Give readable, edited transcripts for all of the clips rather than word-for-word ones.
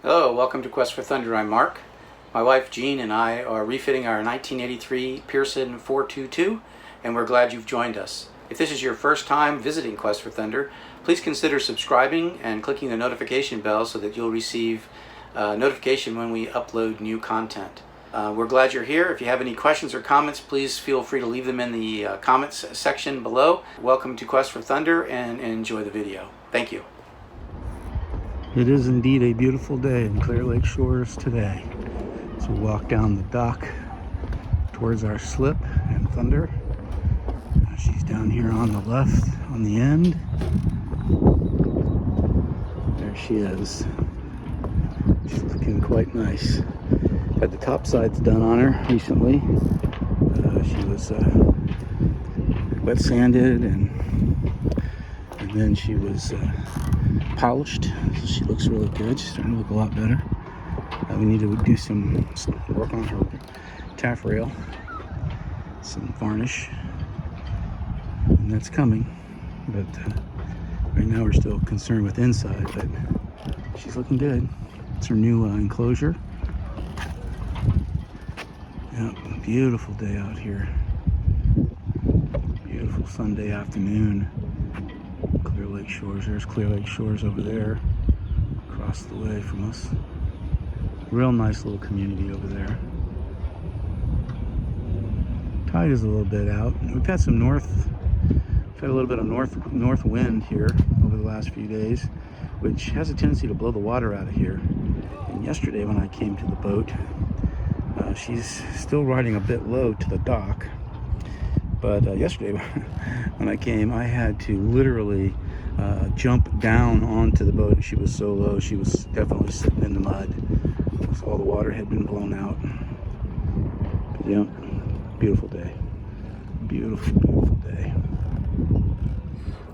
Hello, welcome to Quest for Thunder. I'm Mark. My wife Jean and I are refitting our 1983 Pearson 422, and we're glad you've joined us. If this is your first time visiting Quest for Thunder, please consider subscribing and clicking the notification bell so that you'll receive notification when we upload new content. We're glad you're here. If you have any questions or comments, please feel free to leave them in the comments section below. Welcome to Quest for Thunder and enjoy the video. Thank you. It is indeed a beautiful day in Clear Lake Shores today. So we walk down the dock towards our slip and Thunder. She's down here on the left on the end. There she is. She's looking quite nice. Had the top sides done on her recently. She was wet sanded and then she was polished, so she looks really good. She's starting to look a lot better. We need to do some work on her taff rail, some varnish, and that's coming. But right now we're still concerned with inside, but she's looking good. It's her new enclosure. Yeah, beautiful day out here. Beautiful Sunday afternoon. Clear Lake Shores. There's Clear Lake Shores over there, across the way from us. Real nice little community over there. Tide is a little bit out. We've had some a little bit of north wind here over the last few days, which has a tendency to blow the water out of here. And yesterday when I came to the boat, she's still riding a bit low to the dock. But yesterday when I came, I had to literally jump down onto the boat. She was so low, she was definitely sitting in the mud. So all the water had been blown out. But yeah, beautiful day. Beautiful, beautiful day.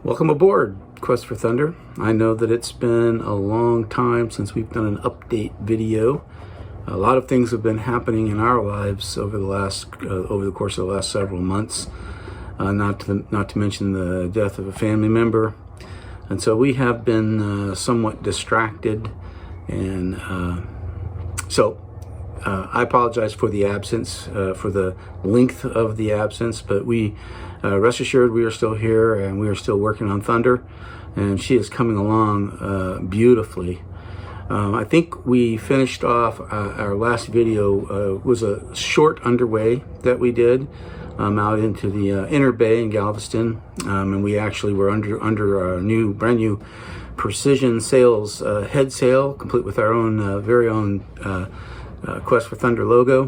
Welcome aboard, Quest for Thunder. I know that it's been a long time since we've done an update video. A lot of things have been happening in our lives over the course of the last several months. Not to mention the death of a family member, and so we have been somewhat distracted. And so I apologize for the absence, for the length of the absence. But we rest assured we are still here and we are still working on Thunder, and she is coming along beautifully. I think we finished off our last video was a short underway that we did out into the inner bay in Galveston, and we actually were under our brand new precision sails head sail, complete with our own very own Quest for Thunder logo,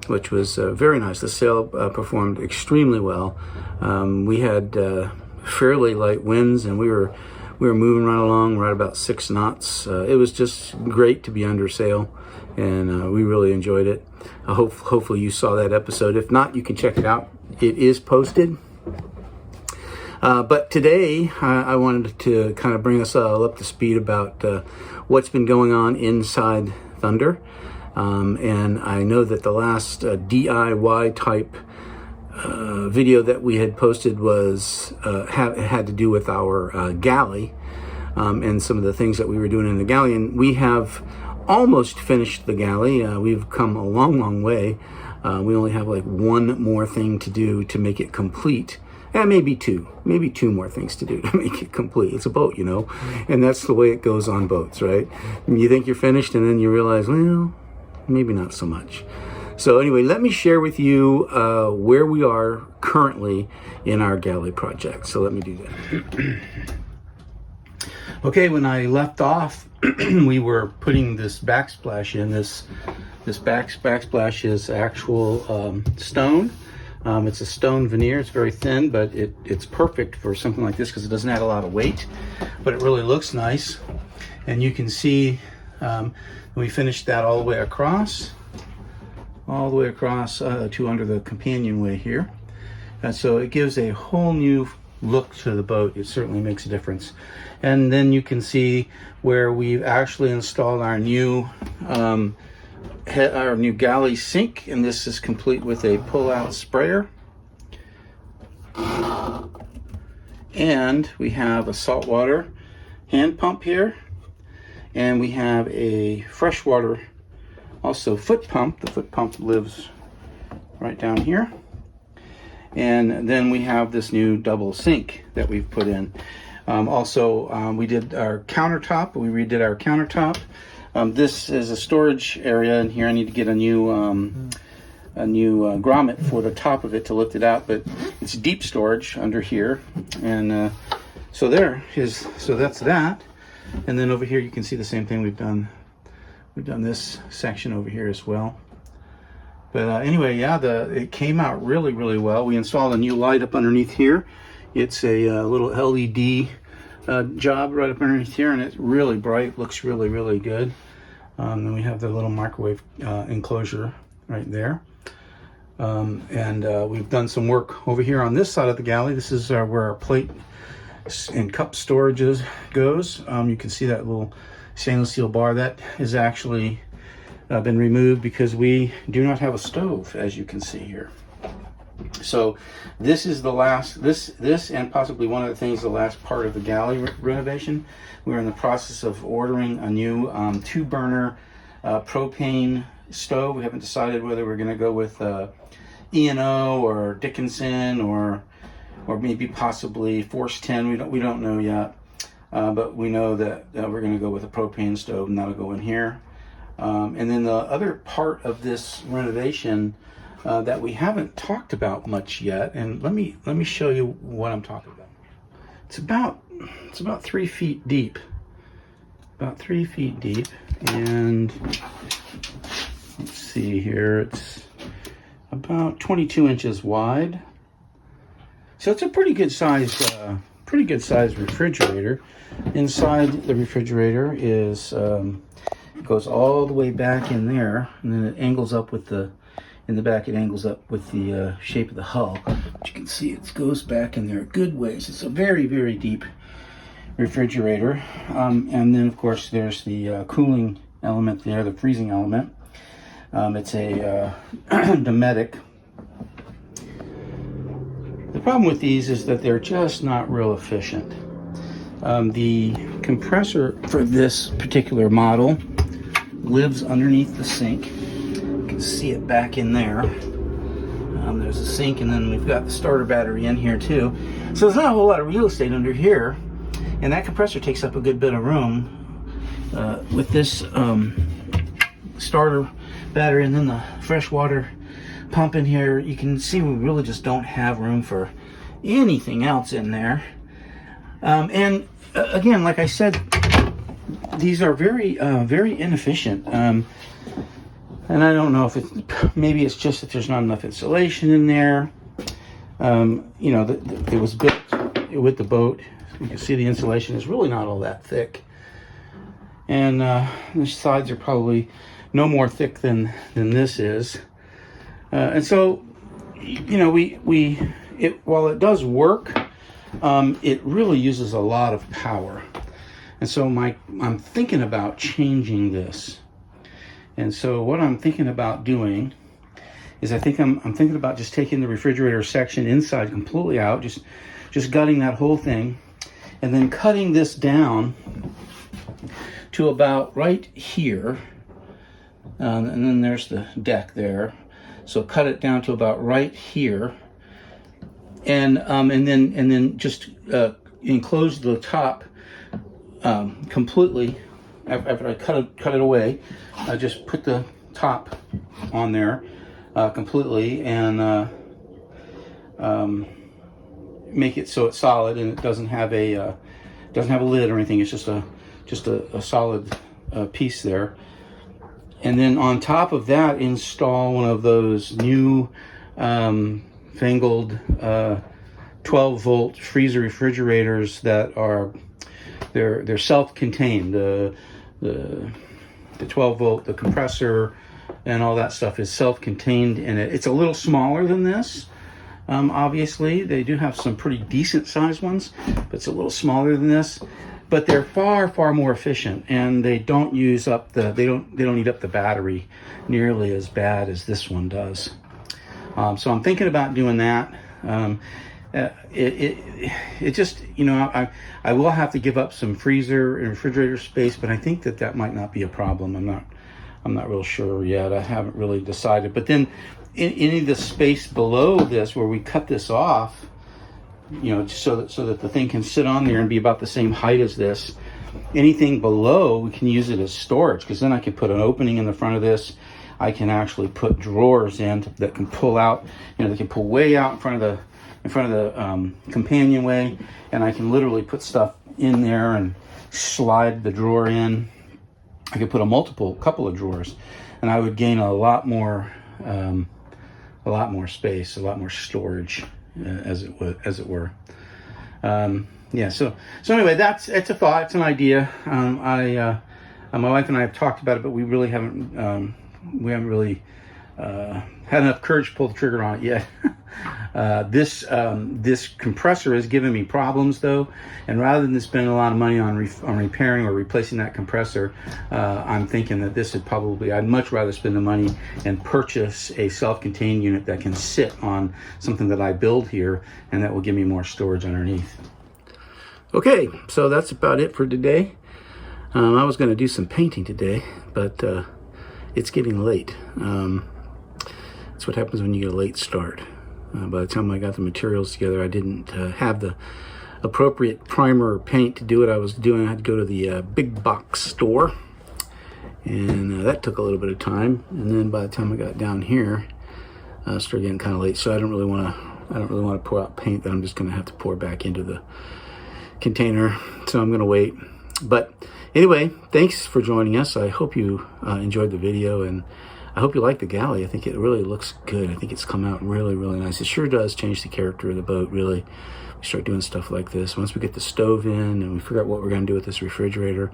which was very nice. The sail performed extremely well. We had fairly light winds, and we were moving right along, right about 6 knots. It was just great to be under sail, and we really enjoyed it. Hopefully you saw that episode. If not, you can check it out. It is posted. But today, I wanted to kind of bring us all up to speed about what's been going on inside Thunder. And I know that the last DIY type video that we had posted was had to do with our galley and some of the things that we were doing in the galley, and we have almost finished the galley. We've come a long way. We only have like one more thing to do to make it complete, and maybe two more things to do to make it complete. It's a boat, you know, and that's the way it goes on boats, right? You think you're finished, and then you realize, well, maybe not so much. So anyway, let me share with you where we are currently in our galley project. So let me do that. Okay, when I left off, we were putting this backsplash in. This backsplash is actual stone. It's a stone veneer. It's very thin, but it's perfect for something like this because it doesn't add a lot of weight, but it really looks nice. And you can see we finished that all the way across to under the companionway here. And so it gives a whole new look to the boat. It certainly makes a difference. And then you can see where we've actually installed our new galley sink, and this is complete with a pull-out sprayer. And we have a saltwater hand pump here. And we have a freshwater also foot pump. The foot pump lives right down here. And then we have this new double sink that we've put in. We did our countertop. We redid our countertop. This is a storage area in here. I need to get a new grommet for the top of it to lift it out, but it's deep storage under here. And so that's that. And then over here you can see the same thing we've done. We've done this section over here as well. But anyway, yeah, it came out really, really well. We installed a new light up underneath here. It's a little LED job right up underneath here, and it's really bright. Looks really, really good. Then we have the little microwave enclosure right there. We've done some work over here on this side of the galley. This is where our plate and cup storage goes. You can see that little stainless steel bar that is actually been removed because we do not have a stove, as you can see here. So this is the last, this and possibly one of the things, the last part of the galley renovation. We're in the process of ordering a new 2-burner propane stove. We haven't decided whether we're going to go with E&O or Dickinson or maybe possibly Force 10. We don't know yet, but we know that we're going to go with a propane stove, and that'll go in here. And then the other part of this renovation that we haven't talked about much yet, and let me show you what I'm talking about. It's about 3 feet deep, and let's see here. It's about 22 inches wide, so it's a pretty good size refrigerator. Inside the refrigerator is it goes all the way back in there, and then it angles up with the shape of the hull. But you can see it goes back in there a good ways. It's a very, very deep refrigerator. And then of course there's the cooling element there, the freezing element. It's a Dometic. The problem with these is that they're just not real efficient. The compressor for this particular model lives underneath the sink. You can see it back in there. There's a sink, and then we've got the starter battery in here too. So there's not a whole lot of real estate under here, and that compressor takes up a good bit of room. With this starter battery and then the freshwater pump in here, you can see we really just don't have room for anything else in there. Again, like I said, these are very, very inefficient. And I don't know if maybe it's just that there's not enough insulation in there. It was built with the boat. You can see the insulation is really not all that thick. And the sides are probably no more thick than this is. And so, while it does work, it really uses a lot of power. And so I'm thinking about changing this. And so what I'm thinking about doing is I'm thinking about just taking the refrigerator section inside completely out, just gutting that whole thing, and then cutting this down to about right here. And then there's the deck there. So cut it down to about right here, and then just enclose the top completely. After I cut it away, I just put the top on there completely, and make it so it's solid and it doesn't have a lid or anything. It's just a solid piece there. And then on top of that, install one of those new fangled 12-volt freezer refrigerators that are they're self-contained. The 12-volt, the compressor, and all that stuff is self-contained in it. It's a little smaller than this. Obviously, they do have some pretty decent sized ones, but it's a little smaller than this. But they're far, far more efficient, and they don't use up they don't eat up the battery nearly as bad as this one does. So I'm thinking about doing that. it just, I will have to give up some freezer and refrigerator space, but I think that might not be a problem. I'm not real sure yet. I haven't really decided. But then any of the space below this where we cut this off, just so that the thing can sit on there and be about the same height as this. Anything below, we can use it as storage, because then I can put an opening in the front of this. I can actually put drawers in that can pull out. They can pull way out in front of the companionway, and I can literally put stuff in there and slide the drawer in. I could put a couple of drawers, and I would gain a lot more space, a lot more storage, as it were. So anyway, it's a thought, it's an idea. My wife and I have talked about it, but we really haven't really had enough courage to pull the trigger on it yet. This compressor has given me problems though, and rather than spending a lot of money on repairing or replacing that compressor, I'm thinking that I'd much rather spend the money and purchase a self-contained unit that can sit on something that I build here, and that will give me more storage underneath. Okay, so that's about it for today. I was going to do some painting today, but it's getting late. That's what happens when you get a late start. By the time I got the materials together, I didn't have the appropriate primer or paint to do what I was doing. I had to go to the big box store, and that took a little bit of time. And then by the time I got down here, it started getting kind of late. So I don't really want to pour out paint that I'm just going to have to pour back into the container. So I'm going to wait. But anyway, thanks for joining us. I hope you enjoyed the video, and I hope you like the Galley. I think it really looks good. I think it's come out really, really nice. It sure does change the character of the boat, really. We start doing stuff like this. Once we get the stove in and we figure out what we're going to do with this refrigerator,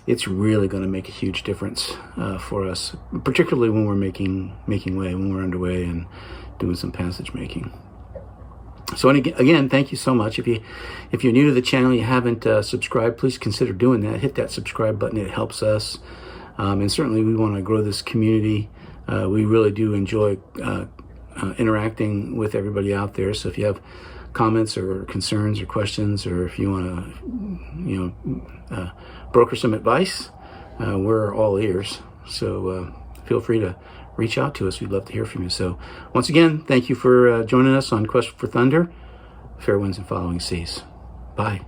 it's really going to make a huge difference for us, particularly when we're making way, when we're underway and doing some passage making. So again, thank you so much. If you're new to the channel, you haven't subscribed, please consider doing that. Hit that subscribe button. It helps us. And certainly we want to grow this community. We really do enjoy interacting with everybody out there. So if you have comments or concerns or questions, or if you want to, broker some advice, we're all ears. So feel free to reach out to us. We'd love to hear from you. So once again, thank you for joining us on Quest for Thunder. Fair winds and following seas. Bye.